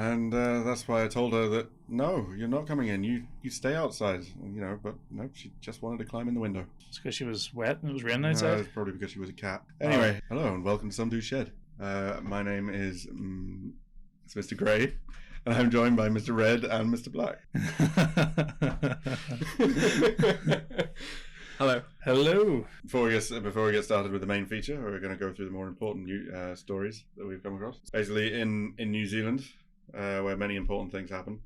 And that's why I told her that, no, you're not coming in. You stay outside. But no, she just wanted to climb in the window. It's because she was wet and it was raining No, outside? it's probably because she was a cat. Anyway, hello and welcome to Some Do Shed. My name is it's Mr. Grey, and I'm joined by Mr. Red and Mr. Black. Hello. Before we get started with the main feature, we're going to go through the more important stories that we've come across. Basically, in New Zealand, where many important things happen,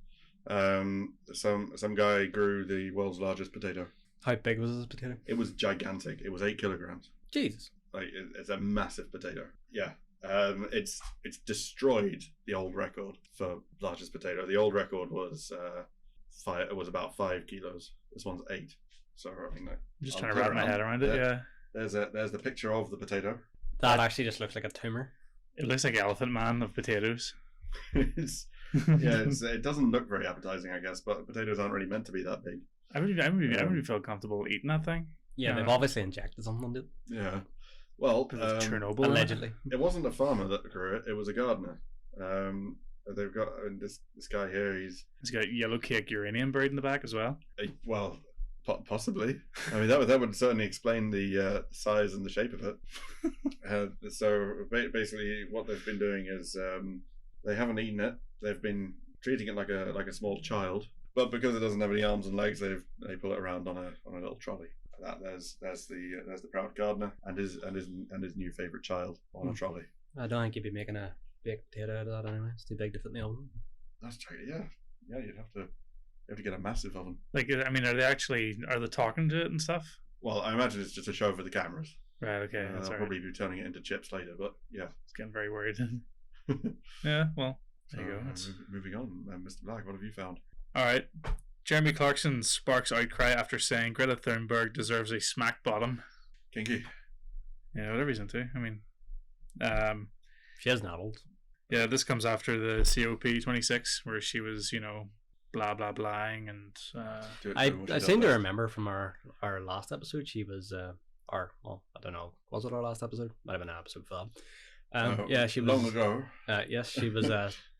some guy grew the world's largest potato. How big was this potato? It was gigantic. It was 8 kilograms. Jesus. Like it's a massive potato. Yeah. It's destroyed the old record for largest potato. The old record was about 5 kilos. This one's 8. So I mean, I'm just trying to wrap my head around it. Yeah. There's the picture of the potato. That actually just looks like a tumor. It looks like Elephant Man of potatoes. It doesn't look very appetizing, I guess, but potatoes aren't really meant to be that big. I wouldn't feel comfortable eating that thing. Yeah, they've obviously injected something into it. Yeah. Well, Chernobyl, allegedly. It wasn't a farmer that grew it; it was a gardener. They've got this guy here. He's got yellow cake uranium buried in the back as well. Possibly. I mean, that would certainly explain the size and the shape of it. So basically, what they've been doing is they haven't eaten it. They've been treating it like a small child, but because it doesn't have any arms and legs, they pull it around on a little trolley. There's the proud gardener and his new favourite child on a trolley. I don't think you'd be making a baked potato out of that anyway. It's too big to fit in the oven. That's true. Yeah. You'd have to get a massive oven. Like, I mean, are they talking to it and stuff? Well, I imagine it's just a show for the cameras. Right. Okay. That's they'll probably be turning it into chips later, but yeah. It's getting very worried. Yeah. Well, there you go. Moving on, Mr. Black, what have you found? All right. Jeremy Clarkson sparks outcry after saying Greta Thunberg deserves a smack bottom. Kinky. Yeah, whatever he's into. I mean, she has noddled. Yeah, this comes after the COP26 where she was, blah blah blahing and. I seem to remember from our last episode she was I don't know, was it our last episode? Might have been an episode for that. Yeah, she was long ago. Yes, she was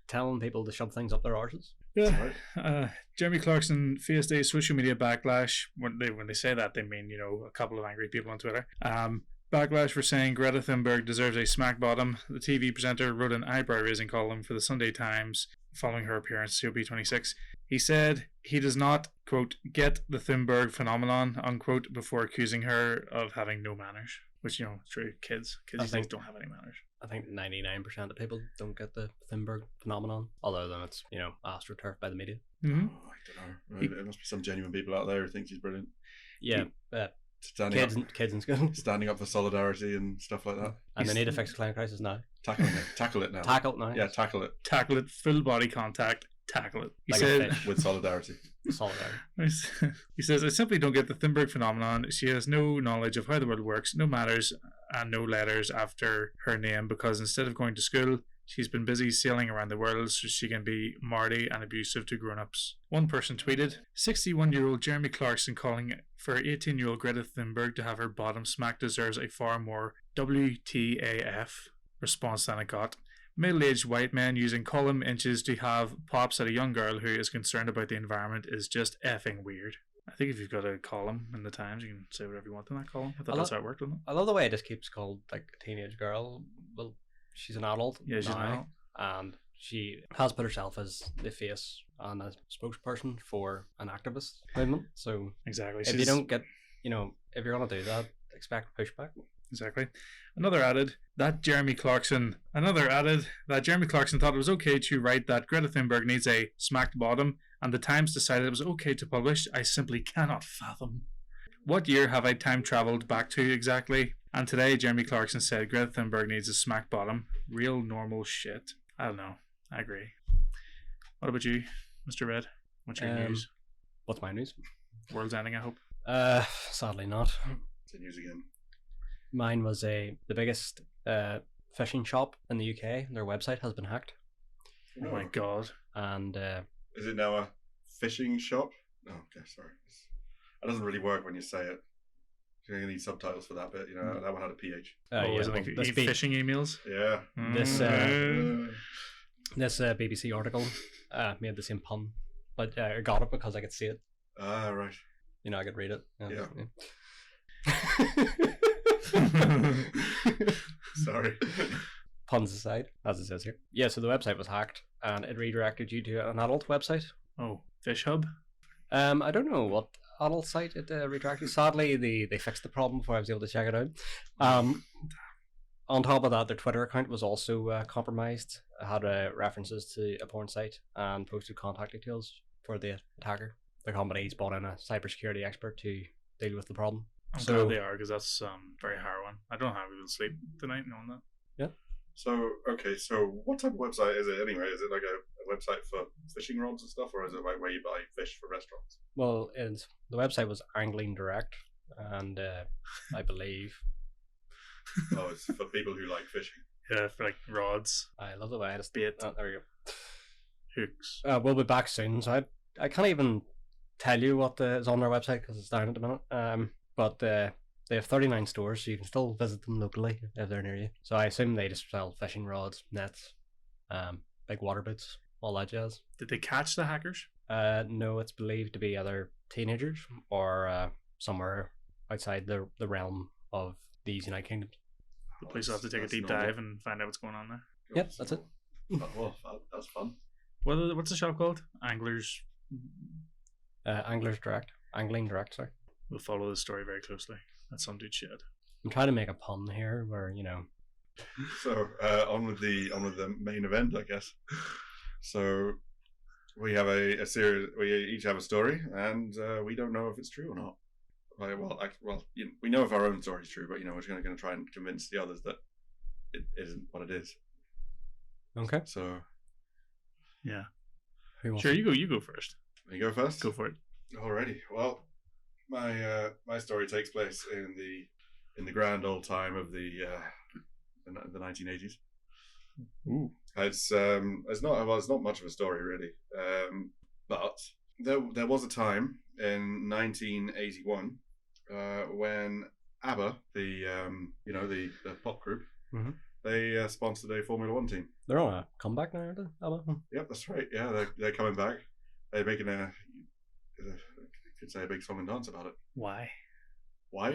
telling people to shove things up their arses. Yeah, Jeremy Clarkson faced a social media backlash. When they say that, they mean a couple of angry people on Twitter. Backlash for saying Greta Thunberg deserves a smack bottom. The TV presenter wrote an eyebrow-raising column for the Sunday Times following her appearance at COP26. He said he does not, quote, get the Thunberg phenomenon, unquote, before accusing her of having no manners. Which, it's true. Kids these days don't have any manners. I think 99% of people don't get the Thunberg phenomenon, although then it's, astroturfed by the media. Mm-hmm. Oh, I don't know. There must be some genuine people out there who think she's brilliant. Yeah, kids in school. Standing up for solidarity and stuff like that. And they need to fix the climate crisis now. Tackle it now. Tackle it now. Yeah, tackle it. Tackle it, full body contact. Tackle it. He said with solidarity. He says, I simply don't get the Thunberg phenomenon. She has no knowledge of how the world works, no matters, and no letters after her name, because instead of going to school, she's been busy sailing around the world so she can be mardy and abusive to grown-ups. One person tweeted, 61-year-old Jeremy Clarkson calling for 18-year-old Greta Thunberg to have her bottom smacked deserves a far more WTAF response than it got. Middle-aged white men using column inches to have pops at a young girl who is concerned about the environment is just effing weird. I think if you've got a column in the Times, you can say whatever you want in that column. I thought that's how it worked, wasn't it? I love the way it just keeps called like a teenage girl. Well, she's an adult. Yeah, she's an adult. And she has put herself as the face and a spokesperson for an activist movement. So exactly, if you don't get, if you're going to do that, expect pushback. Exactly. Another added that Jeremy Clarkson thought it was okay to write that Greta Thunberg needs a smacked bottom, and the Times decided it was okay to publish. I simply cannot fathom. What year have I time travelled back to exactly? And today Jeremy Clarkson said Greta Thunberg needs a smack bottom. Real normal shit. I don't know. I agree. What about you, Mr. Red? What's your news? What's my news? World's ending, I hope. Sadly not. It's the news again. Mine was the biggest fishing shop in the UK. Their website has been hacked. Oh my god. And is it now a fishing shop? Oh, okay, sorry. That doesn't really work when you say it. You're going to need subtitles for that bit. That one had a PH. Was it like fishing emails? Yeah. This This BBC article made the same pun, but I got it because I could see it. Ah, right. You know, I could read it. Yeah. Sorry. Puns aside, as it says here. Yeah, so the website was hacked and it redirected you to an adult website. Oh, Fish Hub? I don't know what adult site it redirected. Sadly, they fixed the problem before I was able to check it out. On top of that, their Twitter account was also compromised. It had references to a porn site and posted contact details for the attacker. The company's brought in a cybersecurity expert to deal with the problem. I'm glad they are, because that's very harrowing. I don't know how we will sleep tonight knowing that. Yeah. So, okay, so what type of website is it anyway? Is it like a website for fishing rods and stuff, or is it like where you buy fish for restaurants? Well, the website was Angling Direct, and I believe... Oh, it's for people who like fishing. Yeah, for like rods. I love the way I just... Bait. Oh, there we go. Hooks. We'll be back soon, so I can't even tell you what is on their website because it's down at the minute. But they have 39 stores, so you can still visit them locally if they're near you. So I assume they just sell fishing rods, nets, big water boots, all that jazz. Did they catch the hackers? No, it's believed to be either teenagers or somewhere outside the realm of these United Kingdoms. The police will have to take a deep dive and find out what's going on there. Yep, that's it. Well, that's fun. What's the shop called? Anglers. Anglers Direct. Angling Direct, sorry. We'll follow this story very closely. That's some dude shit. I'm trying to make a pun here where, you know. So on with the main event, I guess. So we have a series. We each have a story, and we don't know if it's true or not. We know if our own story is true, but we're going to try and convince the others that it isn't what it is. Okay. So yeah, sure. You go first. You go first. Go for it. Alrighty. Well, my story takes place in the grand old time of the 1980s. Ooh. It's not much of a story really, but there was a time in 1981 when Abba, the pop group, mm-hmm. they sponsored a Formula One team. They're on a comeback now, aren't they, Abba? Yep, that's right. Yeah, they're coming back. They're making you could say a big song and dance about it. Why? Why?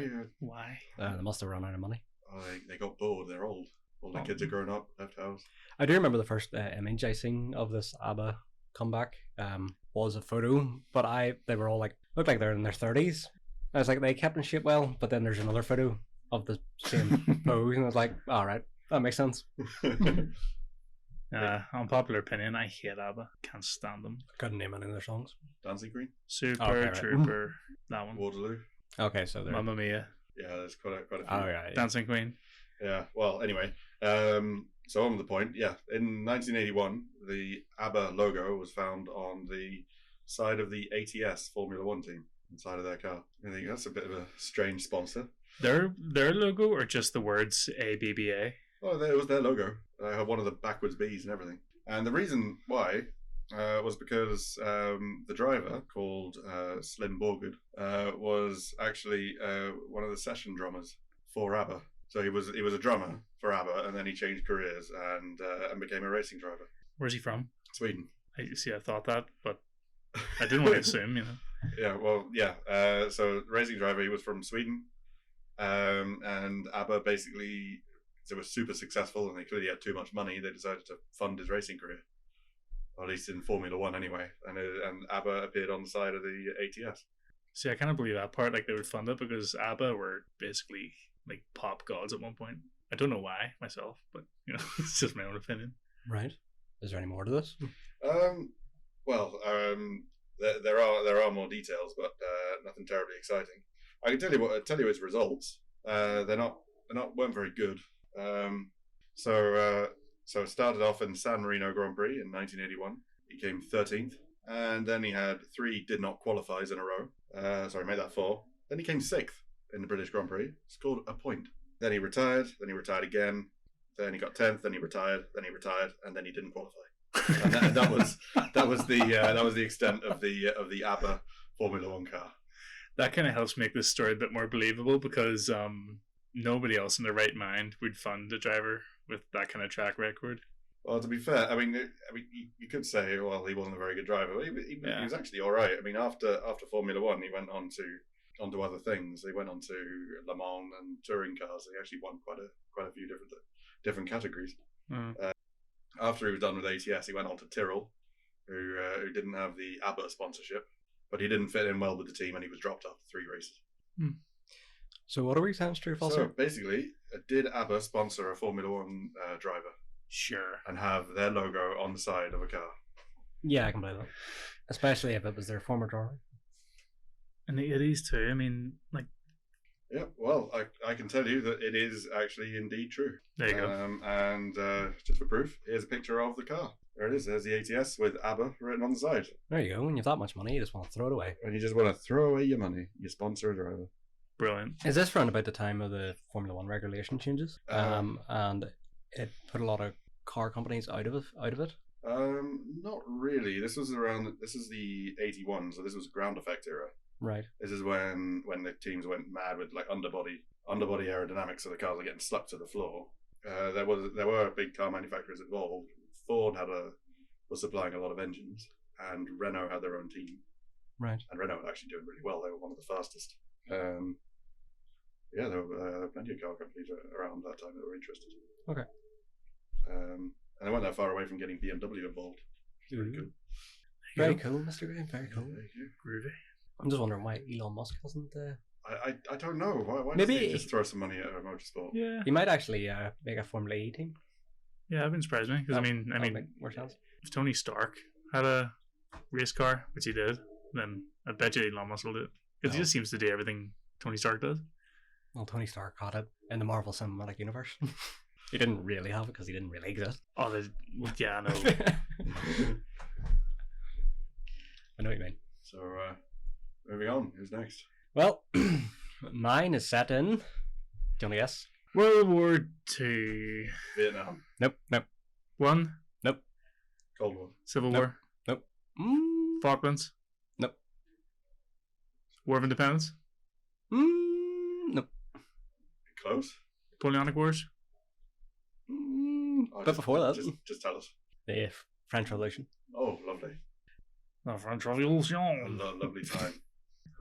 They must have run out of money. Oh, they got bored. They're old. All the kids are grown up, left house. I do remember the first image I seen of this Abba comeback was a photo, but they were all looked like they're in their 30s. I was like, they kept in shape well, but then there's another photo of the same pose, and I was like, all right, that makes sense. Unpopular opinion, I hate Abba. Can't stand them. Couldn't name any of their songs. Dancing Queen, Super Trooper, that one. Waterloo. Okay, so there. Mamma Mia. Yeah, there's quite a few. Oh yeah. Dancing Queen. Yeah. Well, anyway, so on with the point. Yeah, in 1981, the Abba logo was found on the side of the ATS Formula One team, inside of their car. I think that's a bit of a strange sponsor. Their logo, or just the words ABBA? Oh, it was their logo. I had one of the backwards B's and everything. And the reason why was because the driver, called Slim Borgard, was actually one of the session drummers for Abba. So he was a drummer for Abba, and then he changed careers and became a racing driver. Where's he from? Sweden. I thought that, but I didn't want to assume, Yeah, well, yeah. So racing driver, he was from Sweden, and Abba basically, they were super successful, and they clearly had too much money. They decided to fund his racing career, or at least in Formula One anyway. And Abba appeared on the side of the ATS. See, I kind of believe that part. Like, they would fund it because Abba were basically like pop gods at one point. I don't know why myself, but it's just my own opinion. Right. Is there any more to this? There are more details, but nothing terribly exciting. I can tell you his results. Weren't very good. So it started off in San Marino Grand Prix in 1981. He came 13th, and then he had 3 did not qualifies in a row. Made that 4. Then he came 6th in the British Grand Prix, scored a point. Then he retired. Then he retired again. Then he got 10th. Then he retired. Then he retired, and then he didn't qualify. And that was the extent of the Abba Formula One car. That kind of helps make this story a bit more believable, because nobody else in their right mind would fund a driver with that kind of track record. Well, to be fair, I mean, you could say, well, he wasn't a very good driver. But he was actually all right. I mean, after Formula One, he went on to other things. He went on to Le Mans and touring cars. He actually won quite a few different categories. After he was done with ATS, he went on to Tyrrell, who didn't have the Abba sponsorship, but he didn't fit in well with the team, and he was dropped after 3 races. So what are we saying, true or false? So basically, did Abba sponsor a Formula One driver? Sure. And have their logo on the side of a car? Yeah, I can believe that. Especially if it was their former driver. In the 80s too. I mean, like. Yeah, well, I can tell you that it is actually indeed true. There you go. And just for proof, here's a picture of the car. There it is. There's the ATS with Abba written on the side. There you go. When you have that much money, you just want to throw it away. And you just want to throw away your money. You sponsor a driver. Brilliant. Is this around about the time of the Formula One regulation changes? And it put a lot of car companies out of it? Not really. This is the 81, so this was ground effect era. Right. This is when the teams went mad with like underbody aerodynamics, so the cars are getting slucked to the floor. There were big car manufacturers involved. Ford was supplying a lot of engines, and Renault had their own team. Right. And Renault were actually doing really well. They were one of the fastest. Yeah, there were plenty of car companies around that time that were interested. Okay. And I went that far away from getting BMW involved. Very cool. Very cool, Mr. Graham. Very cool. Groovy. I'm just wondering why Elon Musk hasn't. I don't know. Why Maybe doesn't he just throw some money at a motorsport? Yeah. He might actually make a Formula E team. Yeah, that wouldn't surprise me. Because I mean, make more sense. If Tony Stark had a race car, which he did, then I bet you Elon Musk will do it. Because he just seems to do everything Tony Stark does. Well, Tony Stark got it in the Marvel Cinematic Universe. He didn't really have it because he didn't really exist. Oh, yeah, I know. I know what you mean. So, moving on. Who's next? Well, mine is set in. Do you want to guess? World War II. Vietnam. Nope. 1. Nope. Cold War. Civil Nope. War. Nope. Falklands. Nope. War of Independence. Nope. Close. Napoleonic Wars. But before that, just tell us. the French Revolution. Oh, lovely. The French Revolution. A lovely time.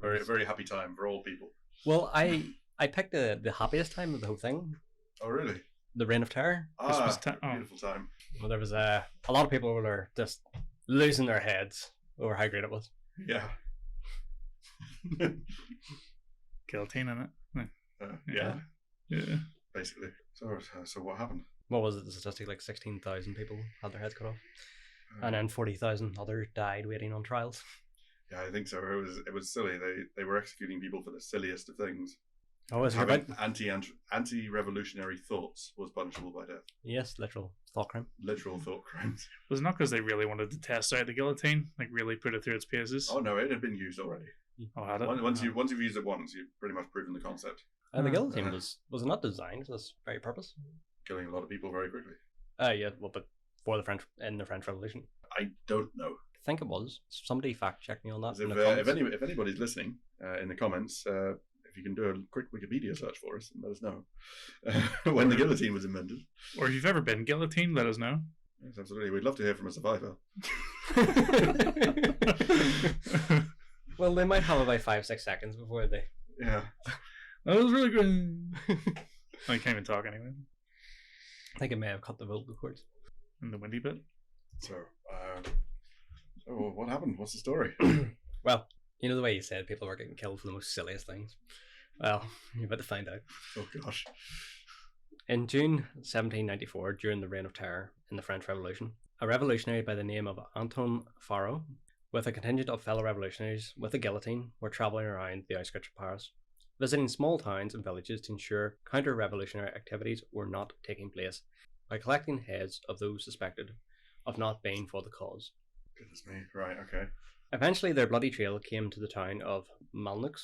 Very, very happy time for all people. Well, I picked the happiest time of the whole thing. Oh, really? The Reign of Terror. Beautiful time. Well, there was a lot of people were just losing their heads over how great it was. Yeah. Guillotine in it. Yeah. Yeah. Basically. So what happened? What was it? The statistic, like 16,000 people had their heads cut off, and then 40,000 others died waiting on trials. Yeah, I think so. It was silly. They were executing people for the silliest of things. Oh, is it Having about? anti-revolutionary thoughts was punishable by death. Yes, literal thought crime. Literal thought crimes. Was it not because they really wanted to test out the guillotine, like really put it through its paces? Oh no, it had been used already. Oh, had it? Once you've used it once, you've pretty much proven the concept. And the guillotine was it not designed for this very purpose? Killing a lot of people very quickly. Yeah, well, but for the French Revolution, I don't know. I think it was. Somebody fact check me on that. If anybody's listening in the comments, if you can do a quick Wikipedia search for us and let us know when the guillotine was invented. Or if you've ever been guillotined, let us know. Yes, absolutely. We'd love to hear from a survivor. Well, they might have about 5-6 seconds before they. Yeah. That was really good. I can't even talk anyway. I think it may have cut the vocal cords. In the windy bit. So what happened? What's the story? Well, you know the way you said people were getting killed for the most silliest things? Well, you're about to find out. Oh gosh. In June 1794, during the Reign of Terror in the French Revolution, a revolutionary by the name of Anton Faro, with a contingent of fellow revolutionaries with a guillotine, were travelling around the outskirts of Paris, visiting small towns and villages to ensure counter-revolutionary activities were not taking place, by collecting heads of those suspected of not being for the cause. Goodness me. Right, okay. Eventually their bloody trail came to the town of Malnoux,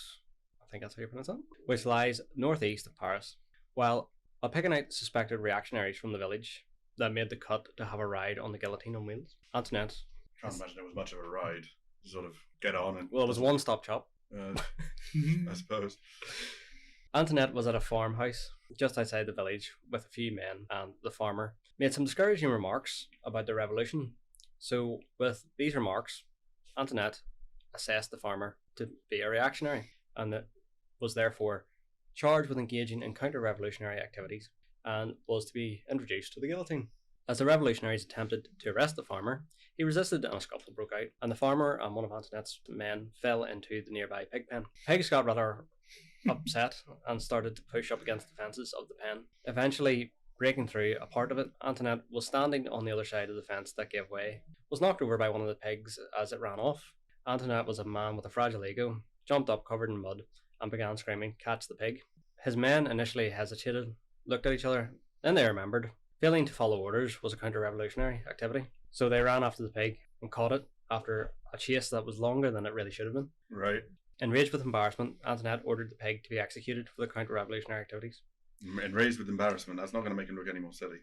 I think that's how you pronounce it, which lies northeast of Paris. While picking out suspected reactionaries from the village that made the cut to have a ride on the guillotine on wheels, Antoinette... Can't imagine it was much of a ride to sort of get on and... Well, it was one-stop shop. I suppose. Antoinette was at a farmhouse just outside the village with a few men, and the farmer made some discouraging remarks about the revolution. So, with these remarks, Antoinette assessed the farmer to be a reactionary, and that was therefore charged with engaging in counter-revolutionary activities, and was to be introduced to the guillotine. As the revolutionaries attempted to arrest the farmer, he resisted and a scuffle broke out, and the farmer and one of Antoinette's men fell into the nearby pig pen. Pigs got rather upset and started to push up against the fences of the pen. Eventually, breaking through a part of it, Antoinette was standing on the other side of the fence that gave way, was knocked over by one of the pigs as it ran off. Antoinette was a man with a fragile ego, jumped up covered in mud, and began screaming, "Catch the pig." His men initially hesitated, looked at each other, then they remembered. Failing to follow orders was a counter-revolutionary activity, so they ran after the pig and caught it after a chase that was longer than it really should have been. Right. Enraged with embarrassment, Antoinette ordered the pig to be executed for the counter-revolutionary activities. Enraged with embarrassment. That's not going to make him look any more silly.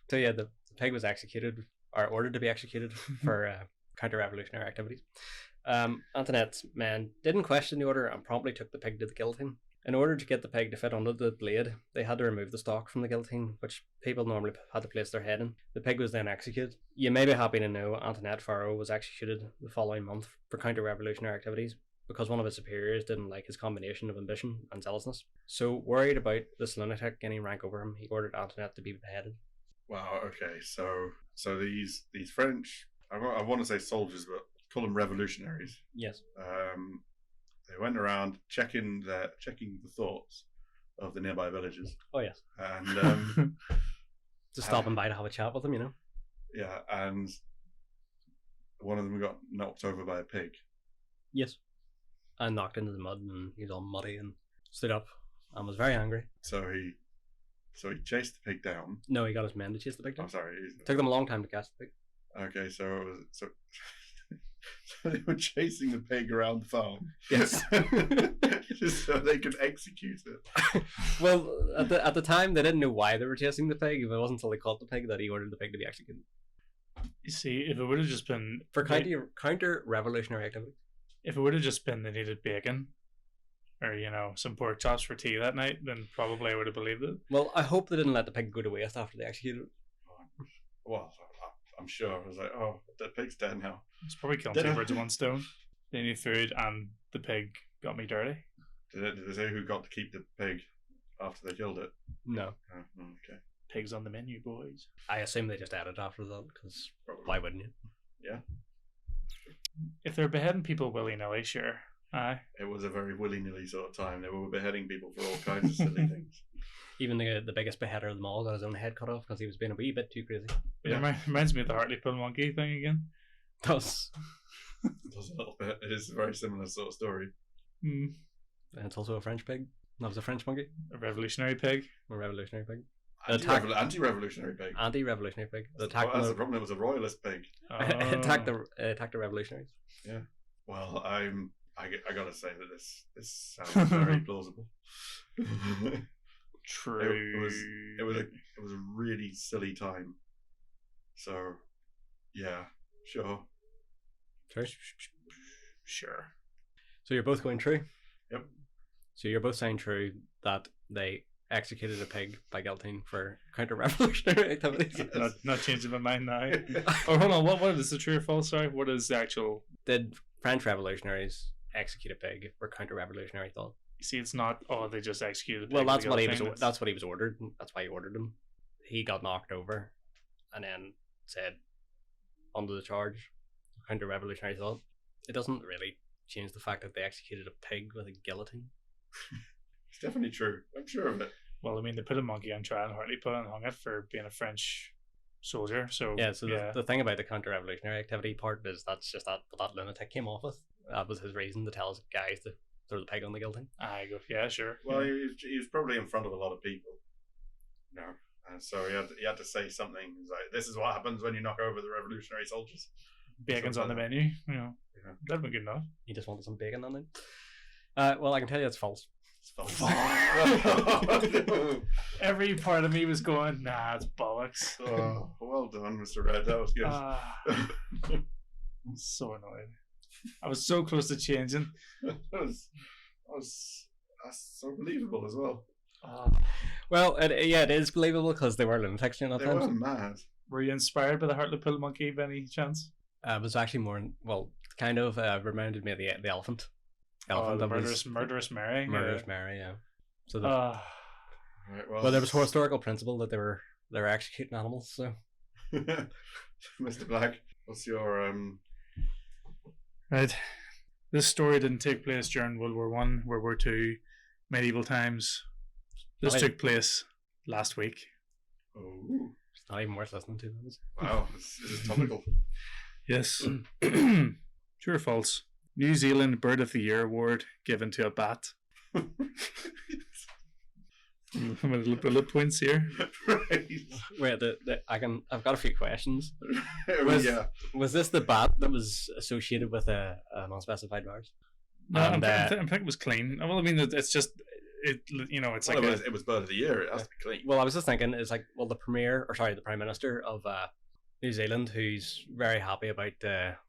So yeah, the pig was executed, or ordered to be executed for counter-revolutionary activities. Antoinette's men didn't question the order and promptly took the pig to the guillotine. In order to get the pig to fit under the blade, they had to remove the stock from the guillotine, which people normally had to place their head in. The pig was then executed. You may be happy to know Antoinette Farrow was executed the following month for counter-revolutionary activities because one of his superiors didn't like his combination of ambition and zealousness. So, worried about this lunatic gaining rank over him, he ordered Antoinette to be beheaded. Wow. Okay. So these French, I want to say soldiers, but call them revolutionaries. Yes. They went around checking the thoughts of the nearby villagers. Oh yes. And Just stopping by to have a chat with them, you know. yeah, and one of them got knocked over by a pig. Yes. And knocked into the mud, and he was all muddy and stood up and was very angry. So he chased the pig down. No, he got his men to chase the pig down. I'm sorry. Took them a long time to catch the pig. Okay, so so they were chasing the pig around the farm. Yes. Just so they could execute it. Well, at the time, they didn't know why they were chasing the pig. It wasn't until they caught the pig that he ordered the pig to be executed. You see, if it would have just been For counter-revolutionary activity. if it would have just been they needed bacon, or some pork chops for tea that night, then probably I would have believed it. Well, I hope they didn't let the pig go to waste after they executed it. Well, I'm sure. I was like, oh, the pig's dead now. It's probably killing two birds with one stone. They need food, and the pig got me dirty. Did they say who got to keep the pig after they killed it? No. Oh, okay. Pigs on the menu, boys. I assume they just added after that, because Probably. why wouldn't you? Yeah. If they're beheading people willy-nilly, sure. Aye. It was a very willy-nilly sort of time. They were beheading people for all kinds of silly things. Even the biggest beheader of them all got his own head cut off because he was being a wee bit too crazy. It reminds me of the Hartlepool monkey thing again. Does. It does a little bit. It is a very similar sort of story. Mm. And it's also a French pig. That was a French monkey. A revolutionary pig. A revolutionary pig. Anti-revolutionary pig. Anti-revolutionary pig. That's the problem. It was a royalist pig. attacked the revolutionaries. Yeah. Well, I gotta say that this sounds very plausible. True. It was a really silly time. So, yeah, sure. Sure. So you're both going true? Yep. So you're both saying true that they executed a pig by guillotine for counter-revolutionary activities? Yes. Not changing my mind now. Or hold on, what is the true or false? Sorry, what is the actual? Did French revolutionaries execute a pig for counter-revolutionary thought? You see, it's not. Oh, they just executed. Well, that's what he was. That's what he was ordered. That's why he ordered him. He got knocked over, and then said, under the charge, counter-revolutionary thought. It doesn't really change the fact that they executed a pig with a guillotine. It's definitely true. I'm sure of it. Well, I mean, they put a monkey on trial in Hartlepool and hung it for being a French soldier. So yeah. So the thing about the counter-revolutionary activity part is that's just that lunatic came off with. That was his reason to tell his guys to throw the pig on the guillotine. I go, yeah, sure. Well, he was probably in front of a lot of people. No. And so he had to say something like, "This is what happens when you knock over the revolutionary soldiers." Bacon's on the menu. Yeah. That'd be good enough. He just wanted some bacon on it. Well, I can tell you it's false. It's false. Every part of me was going, nah, it's bollocks. Oh, well done, Mr. Red. That was good. I'm so annoyed. I was so close to changing. I was That's so believable as well. Well, it is believable because they were lunatics during that They time. were mad. Were you inspired by the Hartley Pill monkey by any chance? It was actually more, kind of reminded me of the elephant. Oh, the that was murderous Mary. Murderous Mary, yeah. So, Uh, Right, well, but there was a historical principle that they were executing animals. So Mr. Black, what's your right. This story didn't take place during World War One, World War Two, medieval times. This Right. took place last week. Oh, it's not even worth listening to. Is it? wow, this is topical. Yes. True or false? New Zealand Bird of the Year award given to a bat. I'm a little bullet points here. Right. Wait, I've got a few questions. Yeah. Was this the bat that was associated with a unspecified virus? No, And, I think it was clean. Well, I mean, it's just it. You know, it's Well, like it was Bird of the Year. It has to be clean. Well, I was just thinking, it's like, well, the Prime Minister of New Zealand, who's very happy about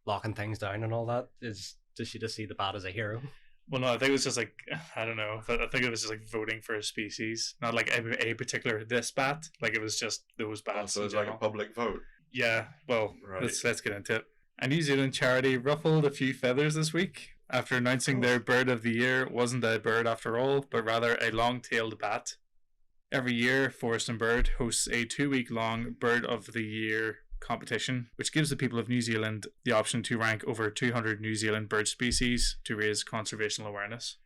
locking things down and all that, does she just see the bat as a hero? well, no, I think it was just like I don't know. I think it was just like voting for a species, not like a particular this bat. Like it was just those bats. So in it's like a general. public vote. Yeah, well, Right. let's get into it. A New Zealand charity ruffled a few feathers this week after announcing their bird of the year wasn't a bird after all, but rather a long-tailed bat. Every year, Forest and Bird hosts a 2-week-long Bird of the Year competition, which gives the people of New Zealand the option to rank over 200 New Zealand bird species to raise conservation awareness.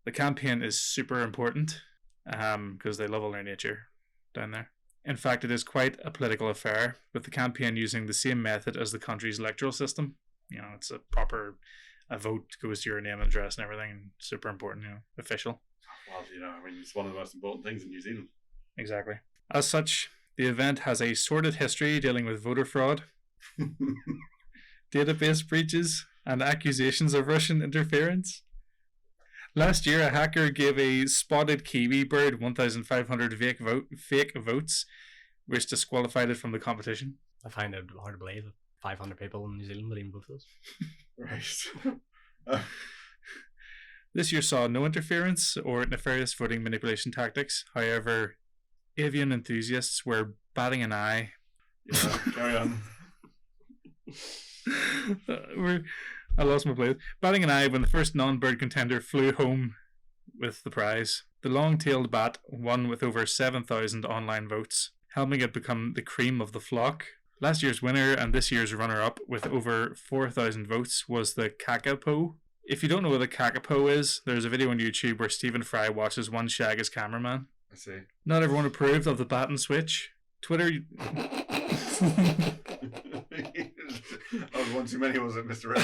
The campaign is super important because they love all their nature down there. In fact, it is quite a political affair, with the campaign using the same method as the country's electoral system. You know, it's a vote goes to your name and address and everything, and super important, official. Well, I mean, it's one of the most important things in New Zealand. Exactly. As such, the event has a sordid history dealing with voter fraud, database breaches, and accusations of Russian interference. Last year, a hacker gave a spotted kiwi bird 1,500 fake votes, which disqualified it from the competition. I find it hard to believe that 500 people in New Zealand would even vote for this. Right. This year saw no interference or nefarious voting manipulation tactics. However, avian enthusiasts were batting an eye. Yeah, carry on. I lost my place. Batting an eye when the first non-bird contender flew home with the prize. The long-tailed bat won with over 7,000 online votes, helping it become the cream of the flock. Last year's winner and this year's runner-up with over 4,000 votes was the kakapo. If you don't know what a kakapo is, there's a video on YouTube where Stephen Fry watches one shag his cameraman. I see. Not everyone approved of the bat and switch. Twitter... That was one too many, was it, Mr. Red?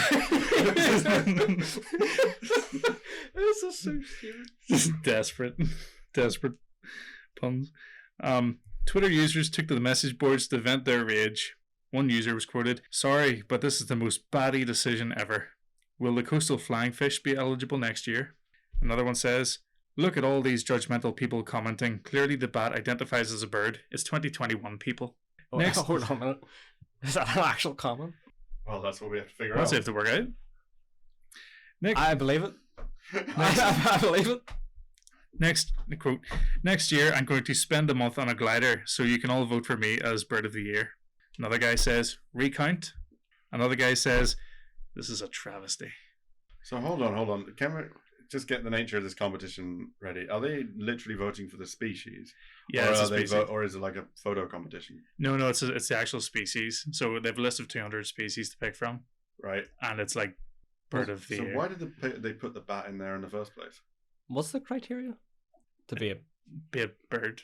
This is so stupid. Just desperate puns. Twitter users took to the message boards to vent their rage. One user was quoted, "Sorry, but this is the most batty decision ever. Will the coastal flying fish be eligible next year?" Another one says, "Look at all these judgmental people commenting. Clearly the bat identifies as a bird. It's 2021 people." Oh, Next. hold on a minute. Is that an actual comment? Well, that's what we have to figure That's out. have to work out. Next. I believe it. I believe it. Next quote, "Next year I'm going to spend a month on a glider so you can all vote for me as Bird of the Year." Another guy says, "Recount." Another guy says, "This is a travesty." So hold on. Can we just get the nature of this competition ready? Are they literally voting for the species? Yeah, or it's a are they species. or is it like a photo competition? No, it's the actual species. So they have a list of 200 species to pick from, Right. and it's like Bird of the So Year. why did they put the bat in there in the first place? What's the criteria to be a? Be a bird.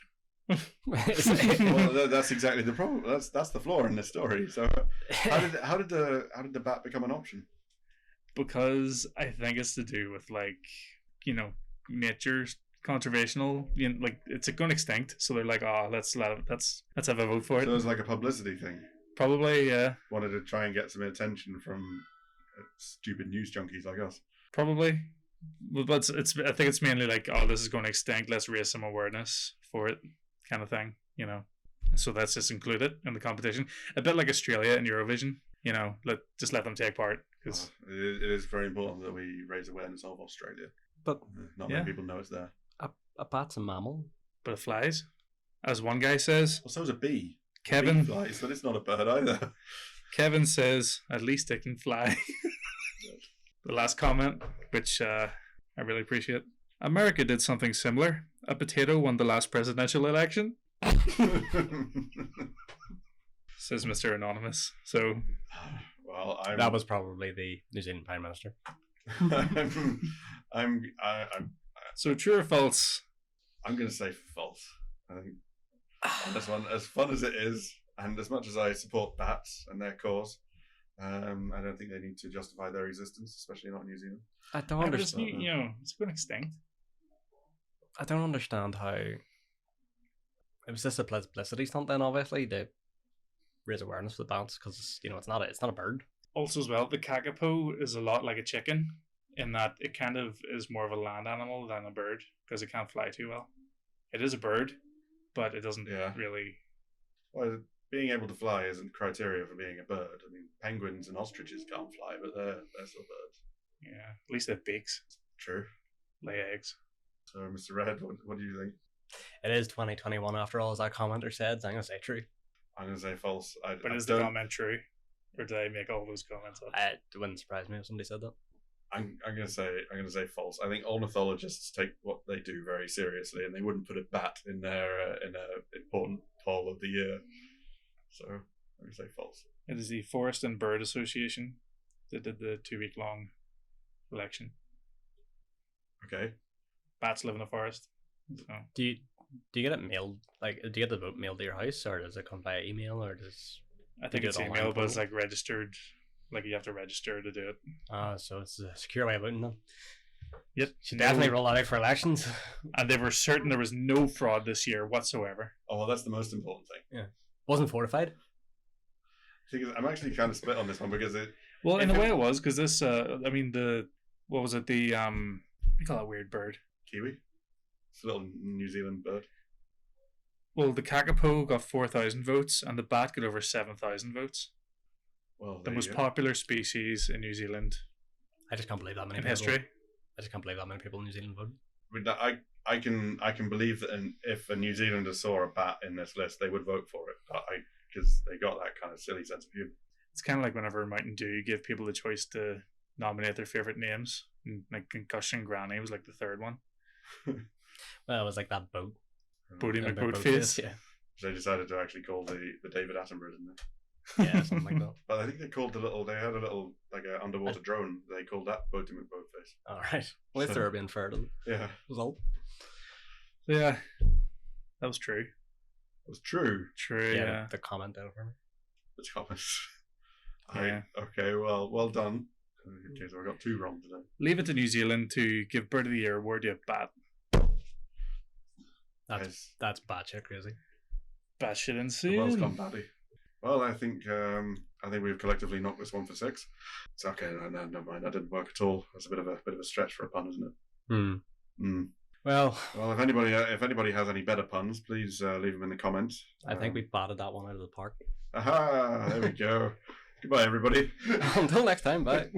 Well, that's exactly the problem. That's the flaw in this story. So how did the bat become an option? Because I think it's to do with nature conservational. Like it's going extinct, so they're like, "Oh, let's have a vote for it." So it was like a publicity thing. Probably, yeah. Wanted to try and get some attention from stupid news junkies like us. Probably, but I think it's mainly like, "Oh, this is going extinct. Let's raise some awareness for it," kind of thing. So that's just included in the competition. A bit like Australia in Eurovision. Let them take part because It is very important that we raise awareness of Australia. But Not Yeah. many people know it's there. a bat's a mammal. But it flies. As one guy says, Well, so is a bee. A Kevin bee flies, but it's not a bird either. Kevin says, at least it can fly. The last comment, which I really appreciate. America did something similar. A potato won the last presidential election, says Mr. Anonymous. So, Well, That was probably the New Zealand Prime Minister. I'm so true or false? going to say false. I think on this one, as fun as it is, and as much as I support bats and their cause, I don't think they need to justify their existence, especially not in New Zealand. I don't But it's, understand. it's going extinct. I don't understand how it was just a publicity stunt. Then obviously to raise awareness for the bats because it's not a bird. Also, as well, the kakapo is a lot like a chicken in that it kind of is more of a land animal than a bird because it can't fly too well. It is a bird, but it doesn't really. Well, being able to fly isn't criteria for being a bird. I mean, penguins and ostriches can't fly, but they're still birds. Yeah, at least they have beaks, True. lay eggs. So, Mr. Red, what do you think? It is 2021 after all, as that commenter said. So I'm gonna say true. I'm going to say false. But is the comment true? Or did I make all those comments up? It wouldn't surprise me if somebody said that. I'm going to say false. I think ornithologists take what they do very seriously, and they wouldn't put a bat in their in a important poll of the year. So I'm going to say false. It is the Forest and Bird Association that did the 2-week-long election. Okay. Bats live in the forest. So Do you get it mailed? Like, do you get the vote mailed to your house, or does it come via email, or does? I think do it's it online email, but it's poll? like registered. Like you have to register to do it. So it's a secure way of voting. Then Yep. should definitely roll that out for elections. And they were certain there was no fraud this year whatsoever. Oh, well, that's the most important thing. Wasn't fortified. I'm actually kind of split on this one because Well, in If a it- way it was, because this, I mean, what was it, we call that weird bird? kiwi. It's a little New Zealand bird. Well, the kakapo got 4,000 votes, and the bat got over 7,000 votes. Well, The there most you go. popular species in New Zealand I just can't believe that many in people. history. I just can't believe that many people in New Zealand voted. I mean, I can believe that if a New Zealander saw a bat in this list, they would vote for it. Because they got that kind of silly sense of humor. It's kind of like whenever Mountain Dew give people the choice to nominate their favorite names. And, like Concussion Granny was like the third one. Well, it was like that boat. Bodie Yeah, McBoatface. Yeah, They decided to actually call the David Attenborough, didn't they? yeah, something like that. But I think they had a little like an underwater drone. They called that Bodie McBoatface. All right. Well, if they're being fair to the Yeah, result. Yeah, that was true. it was true. True, yeah. The comment out for me. The comments. Yeah. Okay, well done. Okay, so I got 2 wrong today. Leave it to New Zealand to give Bird of the Year award to a bat. That's batshit crazy. Bat shit The world's gone insane. batty. Well, I think we've collectively knocked this one for 6. It's okay. No, never mind. That didn't work at all. That's a bit of a stretch for a pun, isn't it? Hmm. Well, Well, if anybody has any better puns, please leave them in the comments. I think we batted that one out of the park. Aha! There we go. Goodbye, everybody. Until next time, bye.